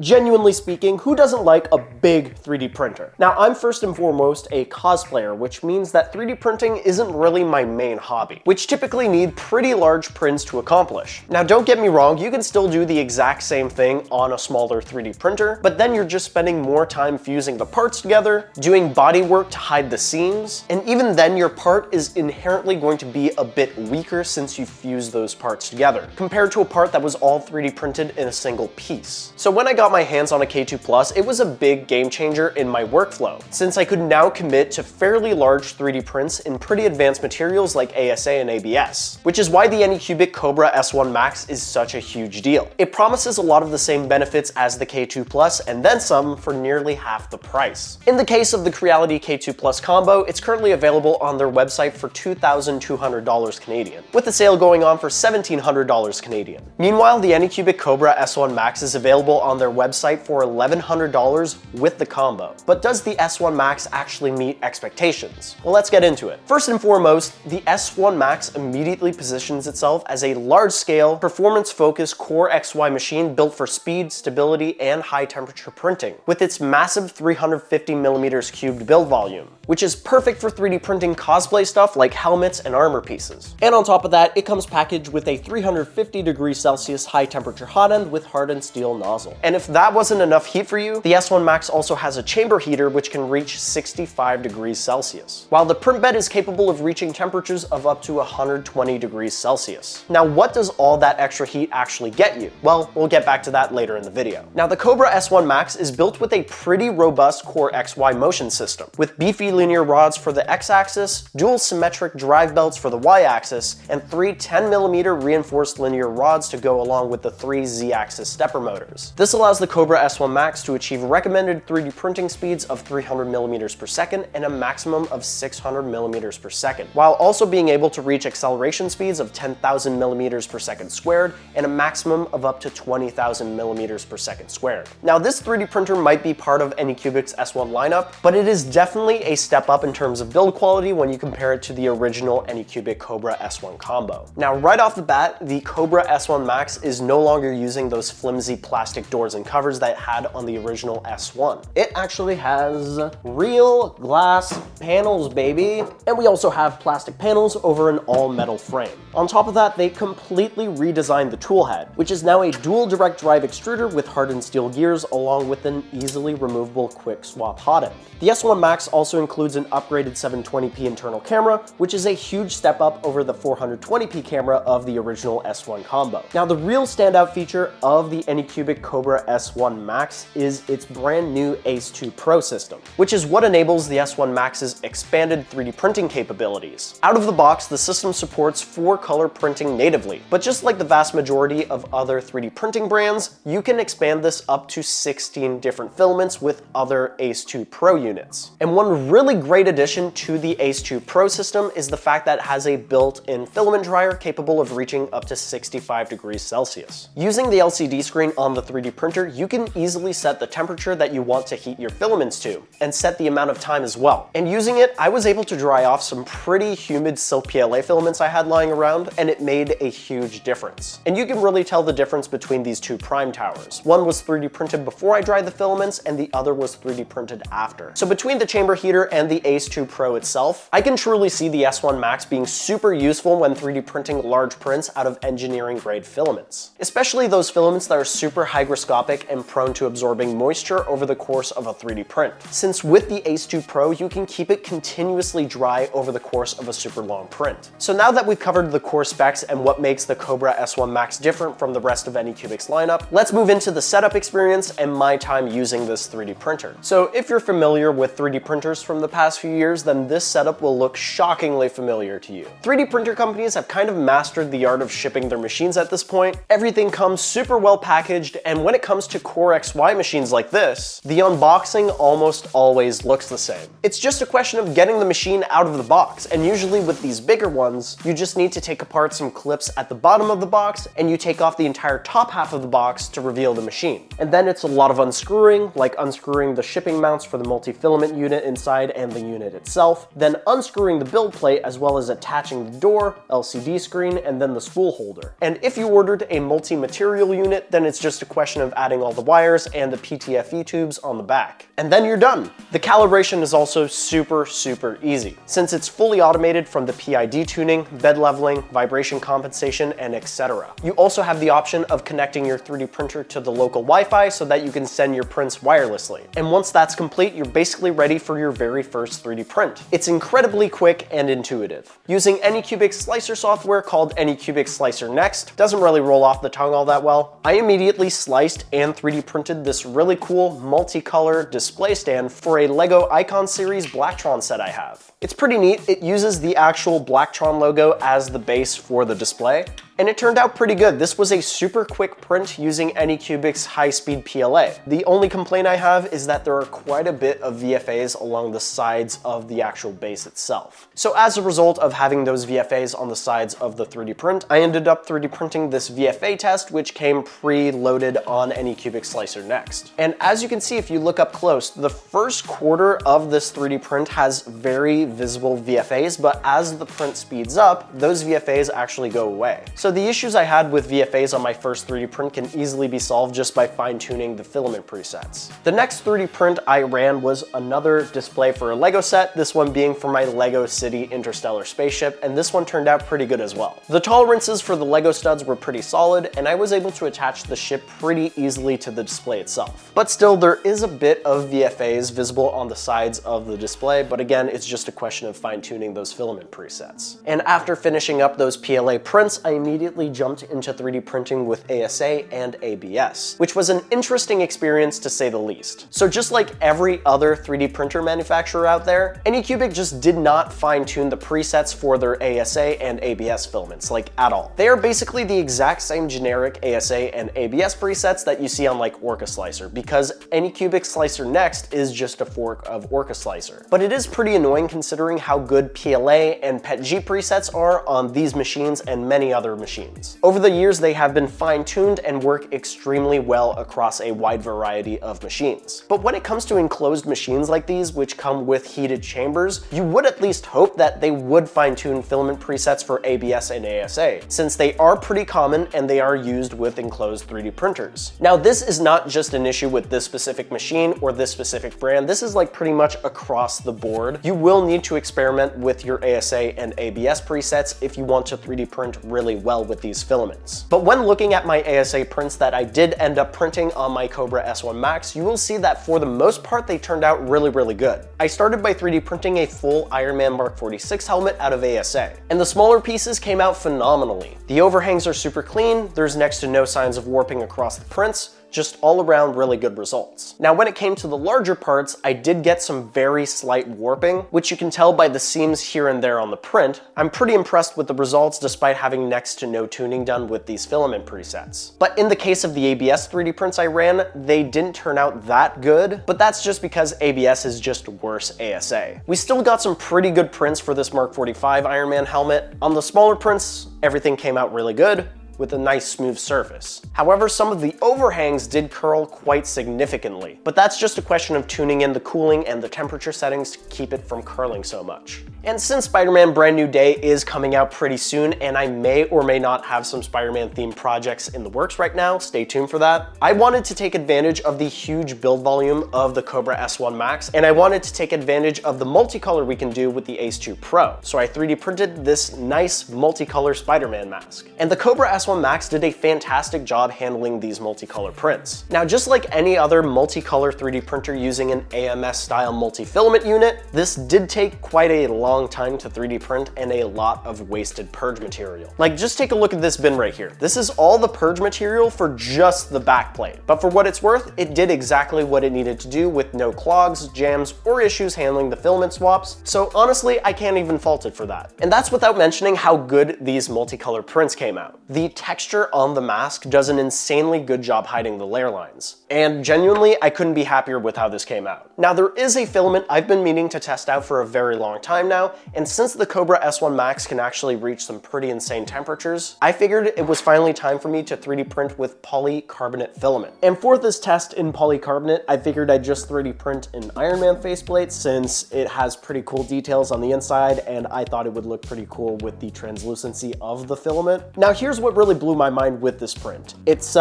Genuinely speaking, who doesn't like a big 3D printer? Now, I'm first and foremost a cosplayer, which means that 3D printing isn't really my main hobby, which typically need pretty large prints to accomplish. Now, don't get me wrong, you can still do the exact same thing on a smaller 3D printer, but then you're just spending more time fusing the parts together, doing body work to hide the seams, and even then your part is inherently going to be a bit weaker since you fuse those parts together, compared to a part that was all 3D printed in a single piece. So when I got my hands on a K2+, it was a big game changer in my workflow, since I could now commit to fairly large 3D prints in pretty advanced materials like ASA and ABS, which is why the Anycubic Kobra S1 Max is such a huge deal. It promises a lot of the same benefits as the K2+, and then some for nearly half the price. In the case of the Creality K2+ combo, it's currently available on their website for $2,200 Canadian, with a sale going on for $1,700 Canadian. Meanwhile, the Anycubic Kobra S1 Max is available on their website for $1,100 with the combo. But does the S1 Max actually meet expectations? Well, let's get into it. First and foremost, the S1 Max immediately positions itself as a large-scale, performance-focused Core XY machine built for speed, stability, and high-temperature printing, with its massive 350mm cubed build volume, which is perfect for 3D printing cosplay stuff like helmets and armor pieces. And on top of that, it comes packaged with a 350°C high-temperature hot end with hardened steel nozzle. And if that wasn't enough heat for you, the S1 Max also has a chamber heater which can reach 65°C, while the print bed is capable of reaching temperatures of up to 120°C. Now, what does all that extra heat actually get you? Well, we'll get back to that later in the video. Now, the Kobra S1 Max is built with a pretty robust Core XY motion system, with beefy linear rods for the X-axis, dual symmetric drive belts for the Y-axis, and three 10mm reinforced linear rods to go along with the three Z-axis stepper motors. This allows the Kobra S1 Max to achieve recommended 3D printing speeds of 300mm per second and a maximum of 600mm per second, while also being able to reach acceleration speeds of 10,000mm per second squared and a maximum of up to 20,000mm per second squared. Now, this 3D printer might be part of Anycubic's S1 lineup, but it is definitely a step up in terms of build quality when you compare it to the original Anycubic Kobra S1 combo. Now, right off the bat, the Kobra S1 Max is no longer using those flimsy plastic doors and covers that it had on the original S1. It actually has real glass panels, baby! And we also have plastic panels over an all-metal frame. On top of that, they completely redesigned the tool head, which is now a dual direct drive extruder with hardened steel gears along with an easily removable quick swap hot end. The S1 Max also includes an upgraded 720p internal camera, which is a huge step up over the 420p camera of the original S1 combo. Now, the real standout feature of the Anycubic Kobra S1 Max is its brand new Ace 2 Pro system, which is what enables the S1 Max's expanded 3D printing capabilities. Out of the box, the system supports 4-color printing natively, but just like the vast majority of other 3D printing brands, you can expand this up to 16 different filaments with other Ace 2 Pro units. And one really great addition to the Ace 2 Pro system is the fact that it has a built-in filament dryer capable of reaching up to 65°C. Using the LCD screen on the 3D printer, you can easily set the temperature that you want to heat your filaments to, and set the amount of time as well. And using it, I was able to dry off some pretty humid silk PLA filaments I had lying around, and it made a huge difference. And you can really tell the difference between these two prime towers. One was 3D printed before I dried the filaments, and the other was 3D printed after. So between the chamber heater and the Ace 2 Pro itself, I can truly see the S1 Max being super useful when 3D printing large prints out of engineering-grade filaments, especially those filaments that are super hygroscopic and prone to absorbing moisture over the course of a 3D print. Since with the Ace 2 Pro, you can keep it continuously dry over the course of a super long print. So now that we've covered the core specs and what makes the Kobra S1 Max different from the rest of Anycubic's lineup, let's move into the setup experience and my time using this 3D printer. So if you're familiar with 3D printers from the past few years, then this setup will look shockingly familiar to you. 3D printer companies have kind of mastered the art of shipping their machines at this point. Everything comes super well packaged, and when it comes to Core XY machines like this, the unboxing almost always looks the same. It's just a question of getting the machine out of the box, and usually with these bigger ones, you just need to take apart some clips at the bottom of the box, and you take off the entire top half of the box to reveal the machine. And then it's a lot of unscrewing, like unscrewing the shipping mounts for the multi-filament unit inside and the unit itself, then unscrewing the build plate as well as attaching the door, LCD screen, and then the spool holder. And if you ordered a multi-material unit, then it's just a question of adding adding all the wires and the PTFE tubes on the back. And then you're done. The calibration is also super easy, since it's fully automated from the PID tuning, bed leveling, vibration compensation, and etc. You also have the option of connecting your 3D printer to the local Wi-Fi so that you can send your prints wirelessly. And once that's complete, you're basically ready for your very first 3D print. It's incredibly quick and intuitive. Using Anycubic slicer software called Anycubic Slicer Next, doesn't really roll off the tongue all that well. I immediately sliced and 3D printed this really cool multicolor display stand for a LEGO Icon series Blacktron set I have. It's pretty neat. It uses the actual Blacktron logo as the base for the display, and it turned out pretty good. This was a super quick print using Anycubic's high-speed PLA. The only complaint I have is that there are quite a bit of VFAs along the sides of the actual base itself. So as a result of having those VFAs on the sides of the 3D print, I ended up 3D printing this VFA test, which came pre-loaded on Anycubic Slicer Next. And as you can see, if you look up close, the first quarter of this 3D print has very visible VFAs, but as the print speeds up, those VFAs actually go away. So the issues I had with VFAs on my first 3D print can easily be solved just by fine-tuning the filament presets. The next 3D print I ran was another display for a LEGO set, this one being for my LEGO City Interstellar spaceship, and this one turned out pretty good as well. The tolerances for the LEGO studs were pretty solid, and I was able to attach the ship pretty easily to the display itself. But still, there is a bit of VFAs visible on the sides of the display, but again, it's just a question of fine-tuning those filament presets. And after finishing up those PLA prints, I immediately jumped into 3D printing with ASA and ABS, which was an interesting experience to say the least. So just like every other 3D printer manufacturer out there, Anycubic just did not fine-tune the presets for their ASA and ABS filaments, like at all. They are basically the exact same generic ASA and ABS presets that you see on like Orca Slicer, because Anycubic Slicer Next is just a fork of Orca Slicer. But it is pretty annoying considering how good PLA and PETG presets are on these machines and many other machines. Over the years, they have been fine-tuned and work extremely well across a wide variety of machines. But when it comes to enclosed machines like these, which come with heated chambers, you would at least hope that they would fine-tune filament presets for ABS and ASA, since they are pretty common and they are used with enclosed 3D printers. Now, this is not just an issue with this specific machine or this specific brand. This is like pretty much across the board. You will need to experiment with your ASA and ABS presets if you want to 3D print really well with these filaments. But when looking at my ASA prints that I did end up printing on my Kobra S1 Max, you will see that for the most part, they turned out really good. I started by 3D printing a full Iron Man Mark 46 helmet out of ASA, and the smaller pieces came out phenomenally. The overhangs are super clean, there's next to no signs of warping across the prints, just all around really good results. Now, when it came to the larger parts, I did get some very slight warping, which you can tell by the seams here and there on the print. I'm pretty impressed with the results despite having next to no tuning done with these filament presets. But in the case of the ABS 3D prints I ran, they didn't turn out that good, but that's just because ABS is just worse ASA. We still got some pretty good prints for this Mark 45 Iron Man helmet. On the smaller prints, everything came out really good, with a nice smooth surface. However, some of the overhangs did curl quite significantly, but that's just a question of tuning in the cooling and the temperature settings to keep it from curling so much. And since Spider-Man Brand New Day is coming out pretty soon, and I may or may not have some Spider-Man themed projects in the works right now, stay tuned for that, I wanted to take advantage of the huge build volume of the Kobra S1 Max, and I wanted to take advantage of the multicolor we can do with the Ace 2 Pro. So I 3D printed this nice multicolor Spider-Man mask. And the Kobra S1 Max did a fantastic job handling these multicolor prints. Now, just like any other multicolor 3D printer using an AMS style multi-filament unit, this did take quite a long time to 3D print and a lot of wasted purge material. Like, just take a look at this bin right here. This is all the purge material for just the backplate. But for what it's worth, it did exactly what it needed to do with no clogs, jams, or issues handling the filament swaps. So honestly, I can't even fault it for that. And that's without mentioning how good these multicolor prints came out. The texture on the mask does an insanely good job hiding the layer lines. And genuinely, I couldn't be happier with how this came out. Now, there is a filament I've been meaning to test out for a very long time now, and since the Kobra S1 Max can actually reach some pretty insane temperatures, I figured it was finally time for me to 3D print with polycarbonate filament. And for this test in polycarbonate, I figured I'd just 3D print an Iron Man faceplate since it has pretty cool details on the inside, and I thought it would look pretty cool with the translucency of the filament. Now, here's what really really blew my mind with this print. It's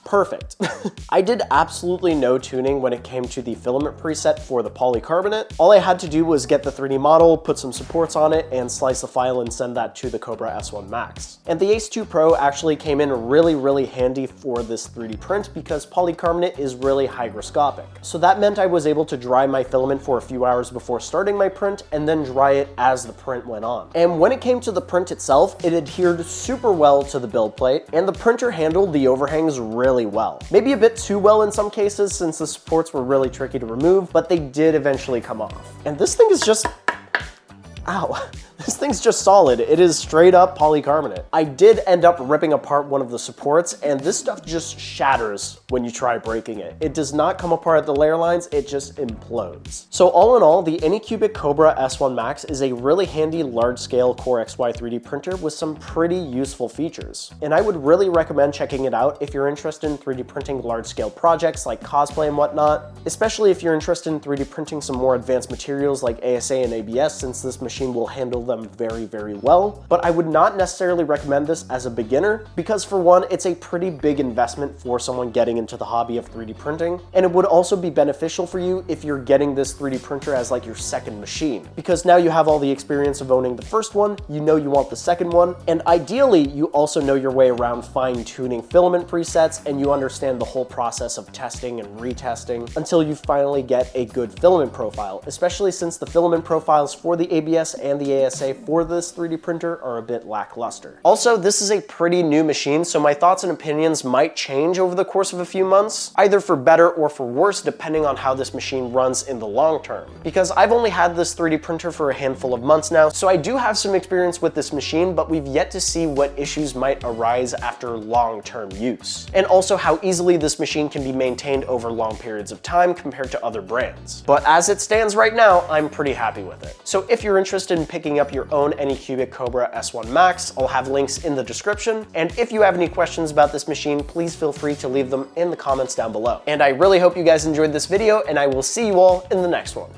perfect. I did absolutely no tuning when it came to the filament preset for the polycarbonate. All I had to do was get the 3D model, put some supports on it, and slice the file and send that to the Kobra S1 Max. And the Ace 2 Pro actually came in really handy for this 3D print because polycarbonate is really hygroscopic. So that meant I was able to dry my filament for a few hours before starting my print and then dry it as the print went on. And when it came to the print itself, it adhered super well to the build plate, and the printer handled the overhangs really well. Maybe a bit too well in some cases since the supports were really tricky to remove, but they did eventually come off. And this thing is just, ow. This thing's just solid. It is straight up polycarbonate. I did end up ripping apart one of the supports, and this stuff just shatters when you try breaking it. It does not come apart at the layer lines, it just implodes. So all in all, the Anycubic Kobra S1 Max is a really handy large-scale Core XY 3D printer with some pretty useful features. And I would really recommend checking it out if you're interested in 3D printing large-scale projects like cosplay and whatnot, especially if you're interested in 3D printing some more advanced materials like ASA and ABS, since this machine will handle them very well. But I would not necessarily recommend this as a beginner because, for one, it's a pretty big investment for someone getting into the hobby of 3D printing, and it would also be beneficial for you if you're getting this 3D printer as like your second machine, because now you have all the experience of owning the first one, you know you want the second one, and ideally you also know your way around fine-tuning filament presets, and you understand the whole process of testing and retesting until you finally get a good filament profile, especially since the filament profiles for the ABS and the ASA for this 3D printer are a bit lackluster. Also, this is a pretty new machine, so my thoughts and opinions might change over the course of a few months, either for better or for worse, depending on how this machine runs in the long term. Because I've only had this 3D printer for a handful of months now, so I do have some experience with this machine, but we've yet to see what issues might arise after long-term use. And also how easily this machine can be maintained over long periods of time compared to other brands. But as it stands right now, I'm pretty happy with it. So if you're interested in picking up your own Anycubic Kobra S1 Max, I'll have links in the description. And if you have any questions about this machine, please feel free to leave them in the comments down below. And I really hope you guys enjoyed this video, and I will see you all in the next one.